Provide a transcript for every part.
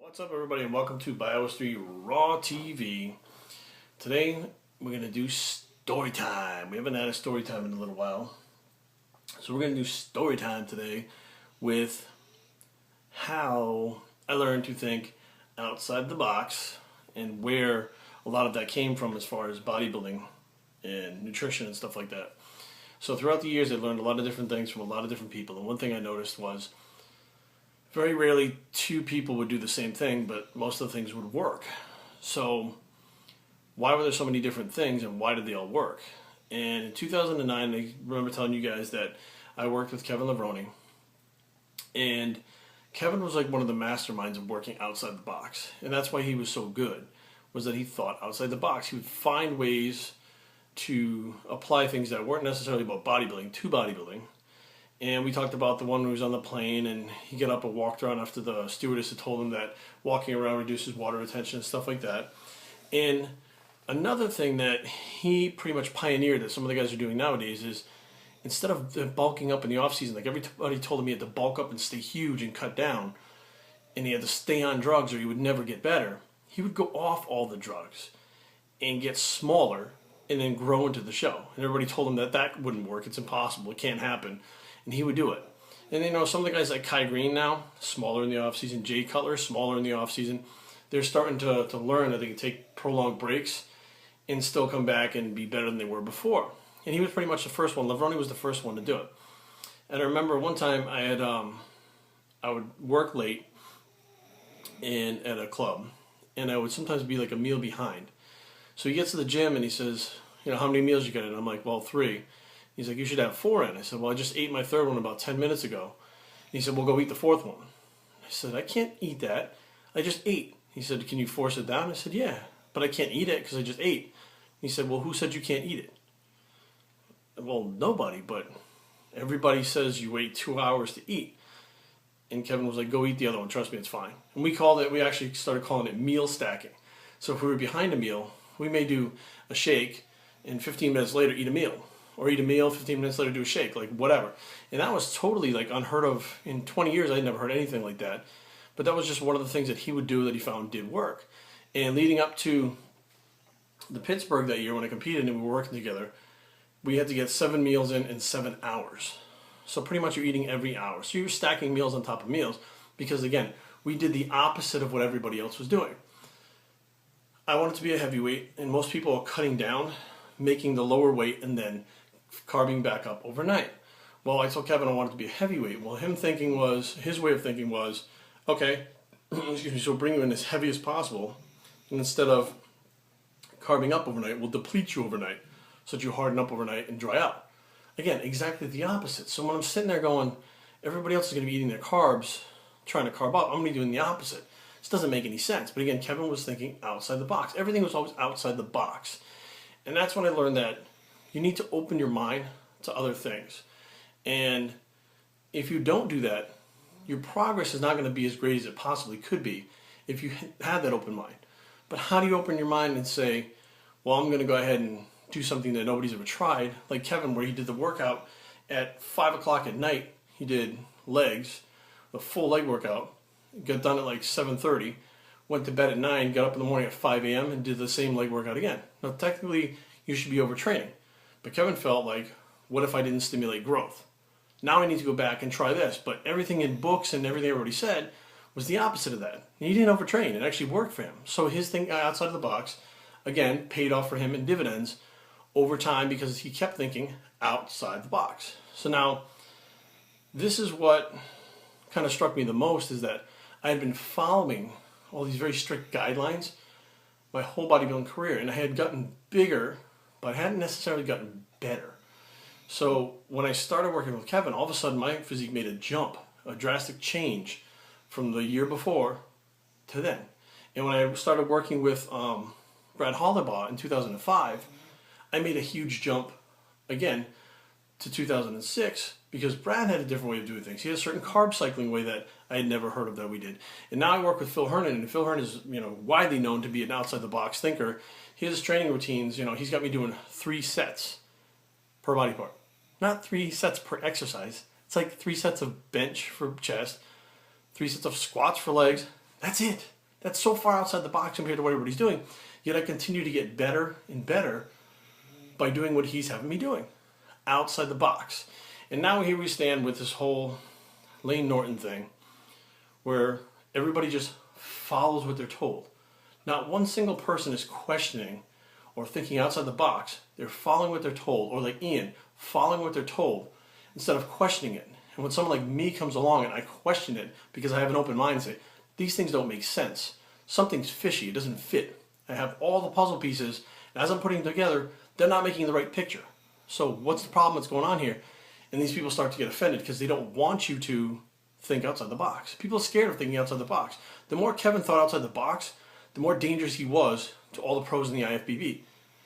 What's up, everybody, and welcome to Biohistory Raw TV. Today we're going to do story time. We haven't had a story time in a little while, so we're going to do story time today with how I learned to think outside the box and where a lot of that came from as far as bodybuilding and nutrition and stuff like that. So throughout the years I learned a lot of different things from a lot of different people, and one thing I noticed was very rarely two people would do the same thing, but most of the things would work. So why were there so many different things, and why did they all work? And in 2009, I remember telling you guys that I worked with Kevin Levrone, and Kevin was like one of the masterminds of working outside the box, and that's why he was so good, was that he thought outside the box. He would find ways to apply things that weren't necessarily about bodybuilding to bodybuilding. And we talked about the one who was on the plane and he got up and walked around after the stewardess had told him that walking around reduces water retention and stuff like that. And another thing that he pretty much pioneered that some of the guys are doing nowadays is instead of bulking up in the off season, like everybody told him he had to bulk up and stay huge and cut down, and he had to stay on drugs or he would never get better, he would go off all the drugs and get smaller and then grow into the show. And everybody told him that that wouldn't work, it's impossible, it can't happen. And he would do it. And you know, some of the guys like Kai Green now, smaller in the off season, Jay Cutler, smaller in the off season, they're starting to learn that they can take prolonged breaks and still come back and be better than they were before. And he was pretty much the first one. Levrone was the first one to do it. And I remember one time I would work late at a club, and I would sometimes be like a meal behind. So he gets to the gym and he says, you know, how many meals you got in? I'm like, well, 3. He's like, you should have 4 in. I said, well, I just ate my 3rd one about 10 minutes ago. He said, well, go eat the 4th one. I said, I can't eat that. I just ate. He said, can you force it down? I said, yeah, but I can't eat it because I just ate. He said, well, who said you can't eat it? Well, nobody, but everybody says you wait 2 hours to eat. And Kevin was like, go eat the other one. Trust me, it's fine. And we actually started calling it meal stacking. So if we were behind a meal, we may do a shake and 15 minutes later eat a meal. Or eat a meal, 15 minutes later do a shake, like whatever. And that was totally like unheard of. In 20 years, I had never heard anything like that. But that was just one of the things that he would do that he found did work. And leading up to the Pittsburgh that year when I competed and we were working together, we had to get 7 meals in 7 hours. So pretty much you're eating every hour. So you're stacking meals on top of meals because, again, we did the opposite of what everybody else was doing. I wanted to be a heavyweight, and most people are cutting down, making the lower weight, and then carbing back up overnight. Well, I told Kevin I wanted to be a heavyweight. Well, his way of thinking was, okay, excuse me, so bring you in as heavy as possible, and instead of carbing up overnight, we'll deplete you overnight so that you harden up overnight and dry out. Again, exactly the opposite. So when I'm sitting there going, everybody else is going to be eating their carbs, trying to carb up, I'm going to be doing the opposite. This doesn't make any sense. But again, Kevin was thinking outside the box. Everything was always outside the box. And that's when I learned that you need to open your mind to other things. And if you don't do that, your progress is not going to be as great as it possibly could be if you had that open mind. But how do you open your mind and say, well, I'm going to go ahead and do something that nobody's ever tried, like Kevin, where he did the workout at 5 o'clock at night. He did legs, a full leg workout, got done at like 7:30, went to bed at 9, got up in the morning at 5 a.m. and did the same leg workout again. Now, technically, you should be overtraining. But Kevin felt like, what if I didn't stimulate growth? Now I need to go back and try this. But everything in books and everything everybody said was the opposite of that. And he didn't overtrain. It actually worked for him. So his thing outside of the box, again, paid off for him in dividends over time because he kept thinking outside the box. So now, this is what kind of struck me the most, is that I had been following all these very strict guidelines my whole bodybuilding career. And I had gotten bigger, but I hadn't necessarily gotten better. So when I started working with Kevin, all of a sudden my physique made a jump, a drastic change from the year before to then. And when I started working with Brad Hollerbaugh in 2005, I made a huge jump again to 2006 because Brad had a different way of doing things. He had a certain carb cycling way that I had never heard of that we did. And now I work with Phil Hernon, and Phil Hernon is, widely known to be an outside the box thinker. His training routines, he's got me doing 3 sets per body part. Not 3 sets per exercise. It's like 3 sets of bench for chest, 3 sets of squats for legs. That's it. That's so far outside the box compared to what everybody's doing. Yet I continue to get better and better by doing what he's having me doing, outside the box. And now here we stand with this whole Layne Norton thing, where everybody just follows what they're told. Not one single person is questioning or thinking outside the box. They're following what they're told, or like Ian, following what they're told instead of questioning it. And when someone like me comes along and I question it because I have an open mind and say, these things don't make sense. Something's fishy, it doesn't fit. I have all the puzzle pieces, and as I'm putting them together, they're not making the right picture. So what's the problem that's going on here? And these people start to get offended because they don't want you to think outside the box. People are scared of thinking outside the box. The more Kevin thought outside the box, the more dangerous he was to all the pros in the IFBB.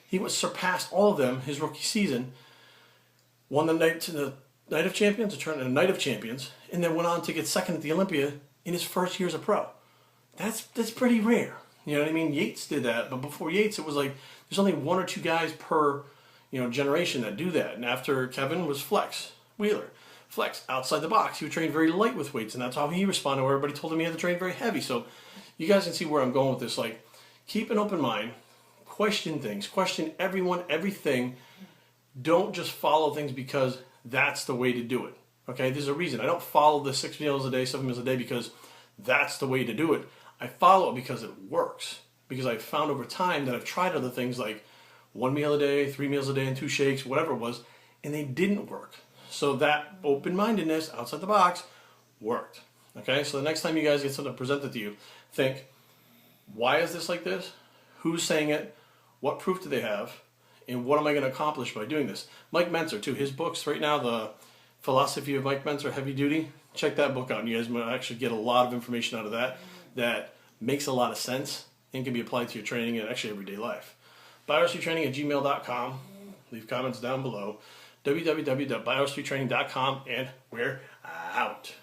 He was surpassed all of them his rookie season, won the Night of Champions, a Night of Champions, and then went on to get second at the Olympia in his first year as a pro. That's pretty rare. You know what I mean? Yates did that, but before Yates, it was like there's only one or two guys per generation that do that. And after Kevin was Flex Wheeler. Flex outside the box. He would train very light with weights, and that's how he responded. Where everybody told him he had to train very heavy. So you guys can see where I'm going with this. Like, keep an open mind, question things, question everyone, everything. Don't just follow things because that's the way to do it. Okay, there's a reason. I don't follow the 6 meals a day, 7 meals a day because that's the way to do it. I follow it because it works. Because I've found over time that I've tried other things like 1 meal a day, 3 meals a day, and 2 shakes, whatever it was, and they didn't work. So that open-mindedness outside the box worked. Okay, so the next time you guys get something presented to you, think, why is this like this? Who's saying it? What proof do they have? And what am I going to accomplish by doing this? Mike Mentzer, too. His books right now, The Philosophy of Mike Mentzer, Heavy Duty. Check that book out, and you guys might actually get a lot of information out of that that makes a lot of sense and can be applied to your training and actually everyday life. BioStreetTraining@gmail.com. Leave comments down below. www.biostreettraining.com, and we're out.